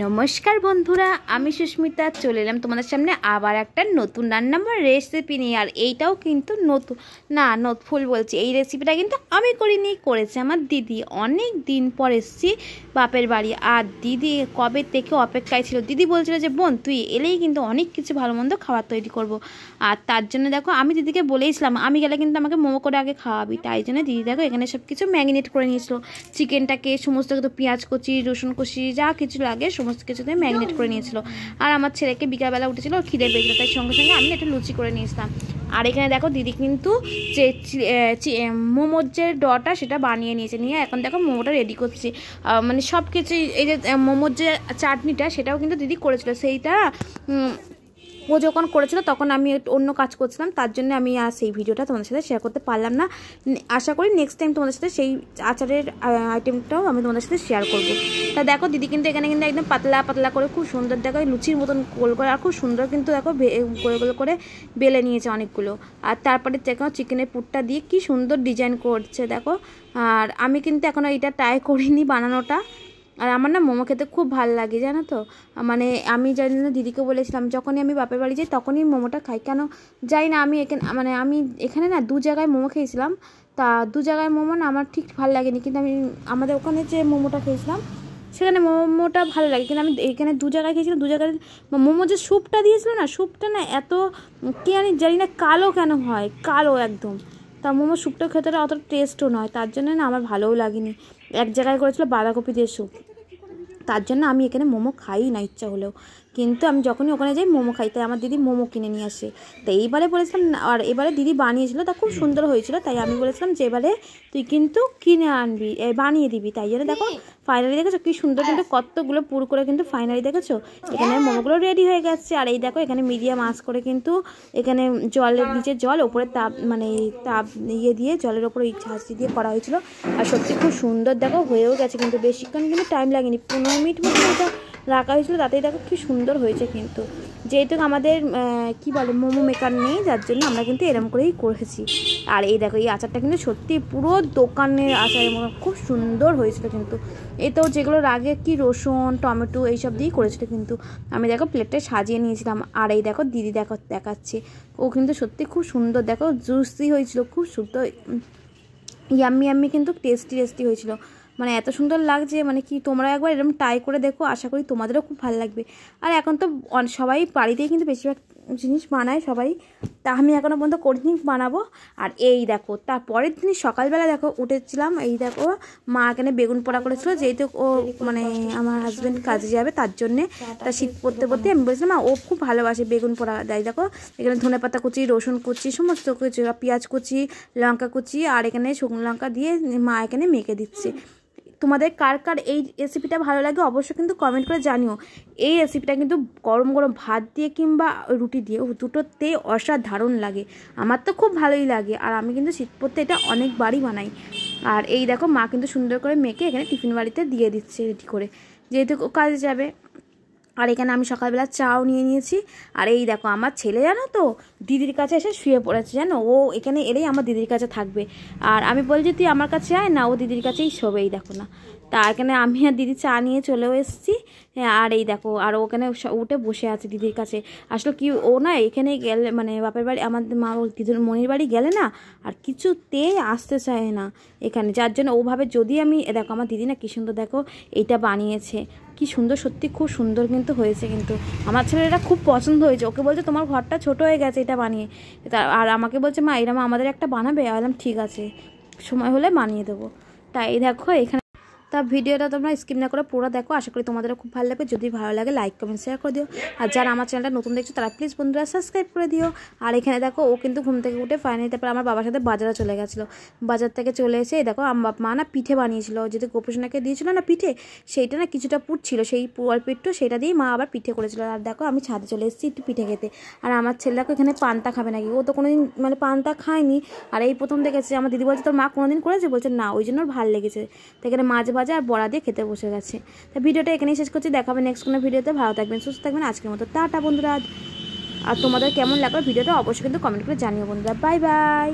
নমস্কার বন্ধুরা, আমি সুস্মিতা চলে এলাম তোমাদের সামনে আবার একটা নতুন রান্নার রেসিপি নিয়ে। আর এইটাও কিন্তু নতুন না, ফুল বলছি, এই রেসিপিটা কিন্তু আমি করিনি, করেছে আমার দিদি। অনেক দিন পর এসেছি বাপের বাড়ি, আর দিদি কবে থেকে অপেক্ষায় ছিল। দিদি বলছিল যে বোন তুই এলেই কিন্তু অনেক কিছু ভালো মন্দ খাবার তৈরি করব। আর তার জন্য দেখো আমি দিদিকে বলেইছিলাম আমি গেলে কিন্তু আমাকে মোমো করে আগে খাওয়াবি। তাই জন্য দিদি দেখো এখানে সব কিছু ম্যারিনেট করে নিয়েছিল। চিকেনটাকে সমস্ত কিছু পেঁয়াজ কুচি, রসুন কুচি, যা কিছু লাগে সমস্ত কিছুতে ম্যারিনেট করে নিয়েছিল। আর আমার ছেলেকে বিকালবেলা উঠেছিল, খিদে পেয়েছিল, তাই সঙ্গে সঙ্গে আমি একটা লুচি করে নিয়েছিলাম। আর এখানে দেখো দিদি কিন্তু যে মোমোর যে ডটা সেটা বানিয়ে নিয়েছে, নিয়ে এখন দেখো মোমোটা রেডি করছি। মানে সব কিছু, এই যে মোমোর যে চাটনিটা সেটাও কিন্তু দিদি করেছিল। সেইটা ও যখন করেছিল তখন আমি অন্য কাজ করছিলাম, তার জন্য আমি আর সেই ভিডিওটা তোমাদের সাথে শেয়ার করতে পারলাম না। আশা করি নেক্সট টাইম তোমাদের সাথে সেই আচারের আইটেমটাও আমি তোমাদের সাথে শেয়ার করবো। তা দেখো দিদি কিন্তু এখানে কিন্তু একদম পাতলা পাতলা করে খুব সুন্দর দেখো লুচির মতন গোল করে, আর খুব সুন্দর কিন্তু দেখো গোল গোল করে বেলে নিয়েছে অনেকগুলো। আর তারপরে দেখো চিকেনের পুরটা দিয়ে কি সুন্দর ডিজাইন করছে দেখো। আর আমি কিন্তু এখনও এটা ট্রাই করিনি বানানোটা। আর আমার না মোমো খেতে খুব ভালো লাগে জানো তো। মানে আমি জানি না, দিদিকে বলেছিলাম যখনই আমি বাপের বাড়ি যাই তখনই মোমোটা খাই, কেন যাই না। আমি আমি এখানে না 2 জায়গায় মোমো খেয়েছিলাম, তা 2 জায়গায় মোমো না আমার ঠিক ভালো লাগেনি। কিন্তু আমি আমাদের ওখানে যে মোমোটা খেয়েছিলাম সেখানে মোমোটা ভালো লাগে। কিন্তু আমি এখানে 2 জায়গায় খেয়েছিলাম, 2 জায়গায় মোমো যে স্যুপটা দিয়েছিল না, স্যুপটা না এত কি জানি না কালো কেন হয়, কালো একদম। তা মোমো স্যুপটা খেতে অত টেস্টও নয়, তার জন্য না আমার ভালোও লাগেনি। এক জায়গায় করেছিল বাঁধাকপি দিয়ে স্যুপ, তার জন্য আমি এখানে মোমো খাই না ইচ্ছা হলেও। কিন্তু আমি যখনই ওখানে যাই মোমো খাই, তাই আমার দিদি মোমো কিনে নিয়ে আসে। তো এইবারে বলেছিলাম, আর এবারে দিদি বানিয়েছিল, তা খুব সুন্দর হয়েছিল, তাই আমি বলেছিলাম যে এবারে তুই কিন্তু কিনে আনবি, বানিয়ে দিবি। তাই জন্য দেখো ফাইনালি দেখেছো কি সুন্দর, কিন্তু কতগুলো পুর করে কিন্তু ফাইনালি দেখেছো এখানে মোমোগুলো রেডি হয়ে গেছে। আর এই দেখো এখানে মিডিয়াম আঁচ করে কিন্তু এখানে জলের নিচে জল, ওপরে তাপ, মানে তাপ ইয়ে দিয়ে জলের ওপরে ছাঁচি দিয়ে করা হয়েছিল। আর সত্যি খুব সুন্দর দেখো হয়েও গেছে, কিন্তু বেশিক্ষণ কিন্তু টাইম লাগেনি, 15 মিনিট মতো এটা রাখা হয়েছিল, তাতেই দেখো কি সুন্দর হয়েছে। কিন্তু যেহেতু আমাদের কি বলে মোমো মেকার নেই, যার জন্য আমরা কিন্তু এরম করেই করেছি। আর এই দেখো এই আচারটা কিন্তু সত্যি পুরো দোকানের আচারের মতো খুব সুন্দর হয়েছিল। কিন্তু এই তো যেগুলোর আগে কি রসুন টমেটো এইসব দিয়েই করেছিল, কিন্তু আমি দেখো প্লেটটা সাজিয়ে নিয়েছিলাম। আর এই দেখো দিদি দেখো দেখাচ্ছে, ও কিন্তু সত্যি খুব সুন্দর দেখো জুসি হয়েছিল, খুব সুন্দর ইয়াম্মি কিন্তু টেস্টি হয়েছিল। মানে এত সুন্দর লাগছে, মানে কি তোমরা একবার এরকম ট্রাই করে দেখো, আশা করি তোমাদেরও খুব ভালো লাগবে। আর এখন তো সবাই বাড়িতেই কিন্তু বেশিরভাগ জিনিস বানায় সবাই, তা আমি এখনও পর্যন্ত করিনি, বানাবো। আর এই দেখো তারপরের দিন সকালবেলা দেখো উঠেছিলাম, এই দেখো মা এখানে বেগুন পোড়া করেছিল, যেহেতু ও মানে আমার হাজব্যান্ড কাজে যাবে তার জন্যে। তা শীত পড়তে আমি বলছিলাম ও খুব ভালোবাসে বেগুন পোড়া দেয়। দেখো এখানে ধনেপাতা কুচি, রসুন কুচি, সমস্ত কিছু, পেঁয়াজ কুচি, লঙ্কা কুচি, আর এখানে শুকনো লঙ্কা দিয়ে মা এখানে মেখে দিচ্ছে। তোমাদের কার কার এই রেসিপিটা ভালো লাগে অবশ্যই কিন্তু কমেন্ট করে জানিও। এই রেসিপিটা কিন্তু গরম গরম ভাত দিয়ে কিংবা রুটি দিয়ে দুটোতেই অসাধারণ লাগে, আমার তো খুব ভালোই লাগে। আর আমি কিন্তু শীত পড়তে এটা অনেকবারই বানাই। আর এই দেখো মা কিন্তু সুন্দর করে মেখে এখানে টিফিন বাড়িতে দিয়ে দিচ্ছে রেডি করে, যেহেতু কাজে যাবে। আর এখানে আমি সকালবেলা চাও নিয়ে নিয়েছি। আর এই দেখো আমার ছেলে জানো তো দিদির কাছে এসে শুয়ে পড়েছে, জানো ও এখানে এলেই আমার দিদির কাছে থাকবে। আর আমি বলছি তুই আমার কাছে আয় না, ও দিদির কাছেই শোবে। এই দেখো না, তা এখানে আমি আর দিদি চা নিয়ে চলেও এসেছি। আর এই দেখো আর ওখানে উঠে বসে আছে দিদির কাছে। আসলে কি ও না এখানে গেলে, মানে বাপের বাড়ি আমাদের মা দিদির মনির বাড়ি গেলে না আর কিছুতেই আসতে চায় না এখানে, যার জন্য ওভাবে যদি আমি দেখো আমার দিদি না কি সুন্দর দেখো এইটা বানিয়েছে, কি সুন্দর, সত্যি খুব সুন্দর কিন্তু হয়েছে। কিন্তু আমার ছেলের এটা খুব পছন্দ হয়েছে, ওকে বলছে তোমার ঘরটা ছোট হয়ে গেছে এটা বানিয়ে। আর আমাকে বলছে মা এরকম আমাদের একটা বানাবে। বললাম ঠিক আছে, সময় হলে বানিয়ে দেবো। তাই দেখো এখানে তা ভিডিওটা তোমরা স্কিপ না করে পুরো দেখো, আশা করি তোমাদেরও খুব ভালো লাগবে। যদি ভালো লাগে লাইক কমেন্ট শেয়ার করে দিও। আর যারা আমার চ্যানেলটা নতুন দেখছো তারা প্লিজ বন্ধুরা সাবস্ক্রাইব করে দিও। আর এখানে দেখো ও কিন্তু ঘুম থেকে উঠে ফাইনালি তারপর আমার বাবার সাথে বাজারে চলে গেছিলো। বাজার থেকে চলে এসে দেখো আমার মা না পিঠে বানিয়েছিল, যেহেতু গোপসোনাকে দিয়েছিল না পিঠে, সেইটা না কিছুটা পুর ছিল, সেই অল্প একটু সেটা দিয়ে মা আবার পিঠে করেছিল। আর দেখো আমি ছাদে চলে এসেছি একটু পিঠে খেতে। আর আমার ছেলেকে এখানে পান্তা খাবে নাকি, ও তো কোনোদিন মানে পান্তা খায়নি, আর এই প্রথম দেখেছে। আমার দিদি বলছে তোর মা কোনোদিন করেছে, বলছে না, ওই জন্য ওর ভালো লেগেছে। তো এখানে মাছ ভাজা আর বড়া দিয়ে খেতে বসে গেছে। তা ভিডিওটা এখানেই শেষ করছি, দেখাবে নেক্সট কোনো ভিডিওতে। ভালো থাকবেন, সুস্থ থাকবেন, আজকের মতো টাটা বন্ধুরা। আর তোমাদের কেমন লাগলো ভিডিওটা অবশ্যই কিন্তু কমেন্ট করে জানিও বন্ধুরা। Bye bye.